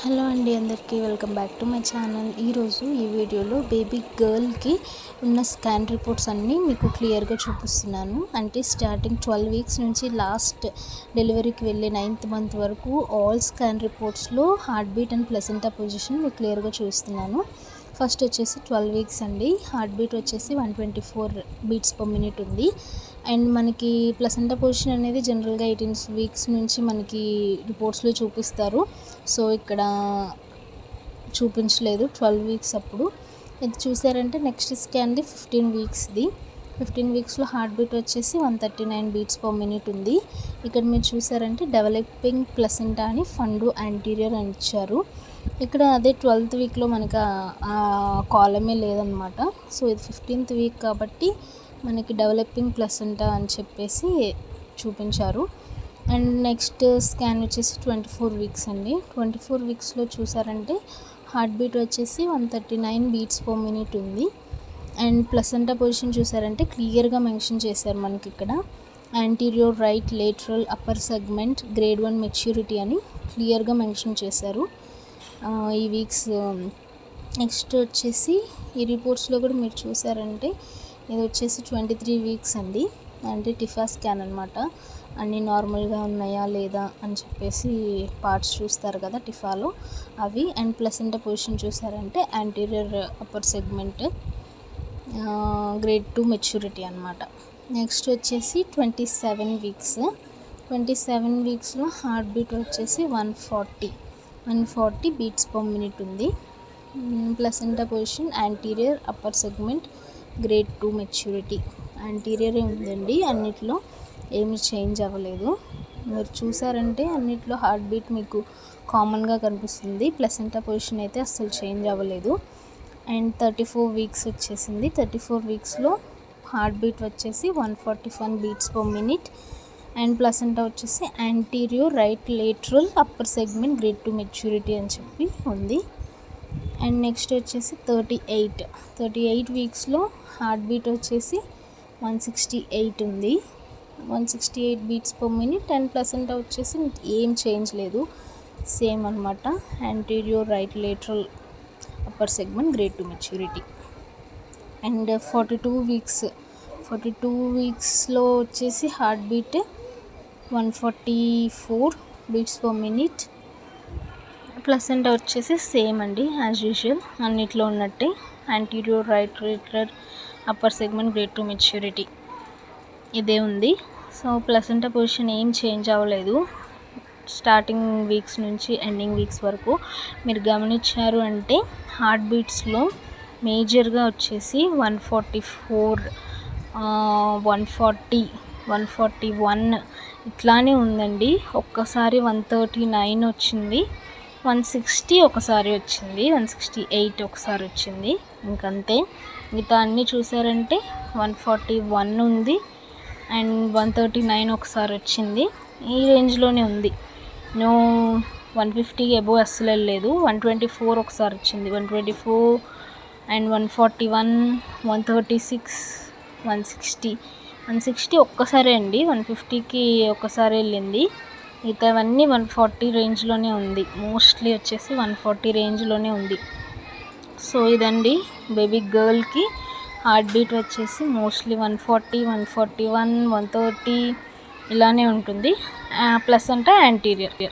Hello అండి, అందరికీ welcome back to my channel. ఈరోజు ఈ వీడియోలో బేబీ గర్ల్కి ఉన్న స్కాన్ రిపోర్ట్స్ అన్నీ మీకు క్లియర్గా చూపిస్తున్నాను. అంటే స్టార్టింగ్ 12 వీక్స్ నుంచి లాస్ట్ డెలివరీకి వెళ్ళే 9th మంత్ వరకు ఆల్ స్కాన్ రిపోర్ట్స్లో heart beat and placenta position మీకు క్లియర్గా చూపిస్తున్నాను. ఫస్ట్ వచ్చేసి 12 వీక్స్ అండి. హార్ట్ బీట్ వచ్చేసి 124 బీట్స్ పర్ మినిట్ ఉంది. అండ్ మనకి ప్లసెంటా పొజిషన్ అనేది జనరల్గా 18 వీక్స్ నుంచి మనకి రిపోర్ట్స్లో చూపిస్తారు. సో ఇక్కడ చూపించలేదు 12 వీక్స్ అప్పుడు. ఇది చూసారంటే నెక్స్ట్ స్కాన్ది 15 వీక్స్ది. 15 వీక్స్లో హార్ట్ బీట్ వచ్చేసి 139 బీట్స్ పర్ మినిట్ ఉంది. ఇక్కడ మీరు చూసారంటే డెవలపింగ్ ప్లసెంటా అని ఫండు యాంటీరియర్ అని ఇచ్చారు. ఇక్కడ అదే 12th వీక్లో మనకి ఆ కాలమే లేదనమాట. సో ఇది 15th వీక్ కాబట్టి మనకి డెవలపింగ్ ప్లసెంటా అని చెప్పేసి చూపించారు. అండ్ నెక్స్ట్ స్కాన్ వచ్చేసి 24 వీక్స్ అండి. 24 వీక్స్లో చూసారంటే హార్ట్ బీట్ వచ్చేసి 139 బీట్స్ పర్ మినిట్ ఉంది. అండ్ ప్లసెంటా పొజిషన్ చూసారంటే క్లియర్గా మెన్షన్ చేశారు మనకి ఇక్కడ. Anterior right lateral upper segment grade 1 maturity అని క్లియర్గా మెన్షన్ చేశారు ఈ వీక్స్. నెక్స్ట్ వచ్చేసి ఈ రిపోర్ట్స్లో కూడా మీరు చూసారంటే ఇది వచ్చేసి 23 వీక్స్ అండి. అంటే టిఫా స్కాన్ అనమాట. అన్నీ నార్మల్గా ఉన్నాయా లేదా అని చెప్పేసి పార్ట్స్ చూస్తారు కదా టిఫాలో, అవి. అండ్ ప్లసెంటా పొజిషన్ చూసారంటే anterior upper segment grade 2 maturity అనమాట. నెక్స్ట్ వచ్చేసి 27 వీక్స్. 27 వీక్స్లో హార్ట్ బీట్ వచ్చేసి 140 బీట్స్ పర్ మినిట్ ఉంది. Placenta position anterior upper segment grade 2 maturity. యాంటీరియరే ఉందండి, అన్నిట్లో ఏమి చేంజ్ అవ్వలేదు. మీరు చూసారంటే అన్నిట్లో హార్ట్ బీట్ మీకు కామన్గా కనిపిస్తుంది. ప్లసెంటా పొజిషన్ అయితే అస్సలు చేంజ్ అవ్వలేదు. అండ్ 34 వీక్స్ వచ్చేసింది. 34 వీక్స్లో హార్ట్ బీట్ వచ్చేసి 141 beats per minute. And placenta వచ్చేసి anterior right lateral upper segment grade 2 maturity అని చెప్పి ఉంది. అండ్ నెక్స్ట్ వచ్చేసి 38 వీక్స్లో హార్ట్ బీట్ వచ్చేసి 168 ఉంది. 168 beats per minute. And placenta వచ్చేసి ఏం చేంజ్ లేదు, సేమ్ అనమాట. Anterior right lateral upper segment grade 2 maturity. And 42 వీక్స్లో వచ్చేసి heart beat 144 beats per minute. Placenta వచ్చేసి సేమ్ అండి, యాజ్ యూజువల్ అన్నిట్లో ఉన్నట్టే. Anterior right lateral upper segment grade 2 maturity ఇదే ఉంది. సో ప్లసెంటా పొజిషన్ ఏం చేంజ్ అవ్వలేదు స్టార్టింగ్ వీక్స్ నుంచి ఎండింగ్ వీక్స్ వరకు. మీరు గమనించారు అంటే హార్ట్ బీట్స్లో మేజర్గా వచ్చేసి 144, 140, 141 ఇట్లానే ఉందండి. ఒక్కసారి 139 వచ్చింది, 160 ఒకసారి వచ్చింది, 168 ఒకసారి వచ్చింది, ఇంకంతే. మిగతా అన్నీ చూసారంటే 141 ఉంది అండ్ 139 ఒకసారి వచ్చింది. ఈ రేంజ్లోనే ఉంది. 150 అబోవ్ అస్సలు లేదు. 124 ఒకసారి వచ్చింది, 124 అండ్ 141, 136, 160 ఒక్కసారే అండి. 150కి ఒక్కసారి వెళ్ళింది. మిగతావన్నీ 140 రేంజ్లోనే ఉంది. మోస్ట్లీ వచ్చేసి 140 రేంజ్లోనే ఉంది. సో ఇదండి బేబీ గర్ల్కి హార్ట్ బీట్ వచ్చేసి మోస్ట్లీ 140, 141, 130 ఇలానే ఉంటుంది. Placenta anterior.